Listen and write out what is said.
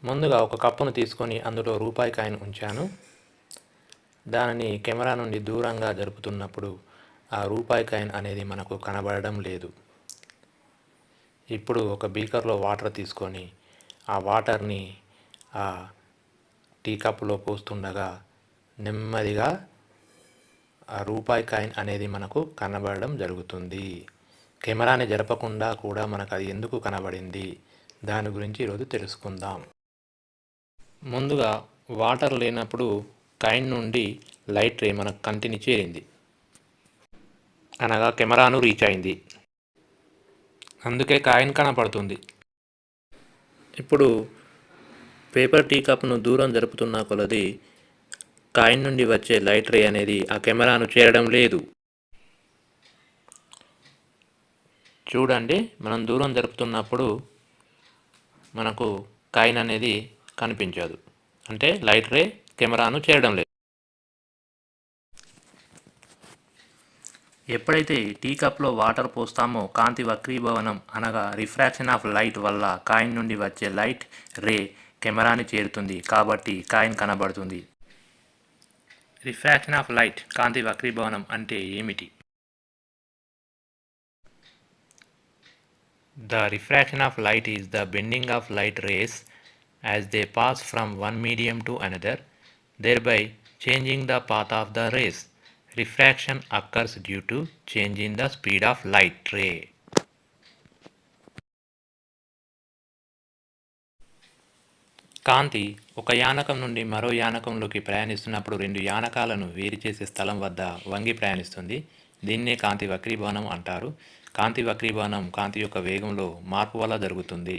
ముందుగా ఒక కప్పును తీసుకొని అందులో రూపాయి కాయిన్ ఉంచాను. దానిని కెమెరా నుండి దూరంగా జరుపుతున్నప్పుడు ఆ రూపాయి కాయిన్ అనేది మనకు కనబడడం లేదు. ఇప్పుడు ఒక బీకర్లో వాటర్ తీసుకొని ఆ వాటర్ని ఆ టీ కప్పులో పోస్తుండగా నెమ్మదిగా ఆ రూపాయి కాయిన్ అనేది మనకు కనబడడం జరుగుతుంది. కెమెరాని జరపకుండా కూడా మనకు అది ఎందుకు కనబడింది దాని గురించి ఈరోజు తెలుసుకుందాం. ముందుగా వాటర్ లేనప్పుడు కాయిన్ నుండి లైట్ రే మన కంటిని చేరింది, అనగా కెమెరాను రీచ్ అయింది, అందుకే కాయిన్ కనపడుతుంది. ఇప్పుడు పేపర్ టీ కప్ను దూరం జరుపుతున్న కొలది కాయిన్ నుండి వచ్చే లైట్ రే అనేది ఆ కెమెరాను చేరడం లేదు. చూడండి, మనం దూరం జరుపుతున్నప్పుడు మనకు కాయిన్ అనేది కనిపించదు, అంటే లైట్ రే కెమెరాను చేరడం లేదు. ఎప్పుడైతే టీ కప్లో వాటర్ పోస్తామో కాంతి వక్రీభవనం అనగా రిఫ్రాక్షన్ ఆఫ్ లైట్ వల్ల కాయిన్ నుండి వచ్చే లైట్ రే కెమెరాని చేరుతుంది, కాబట్టి కాయిన్ కనబడుతుంది. రిఫ్రాక్షన్ ఆఫ్ లైట్, కాంతి వక్రీభవనం అంటే ఏమిటి? The refraction of light is the bending of light rays as they pass from one medium to another, thereby changing the path of the rays. Refraction occurs due to change in the speed of light ray. కాంతి ఒక యానకం నుండి మరో యానకంలోకి ప్రయాణిస్తున్నప్పుడు రెండు యానకాలను వేరు చేసే స్థలం వద్ద వంగి ప్రయాణిస్తుంది. దీన్నే కాంతి వక్రీభవనం అంటారు. కాంతి వక్రీభవనం కాంతి యొక్క వేగంలో మార్పు వల్ల జరుగుతుంది.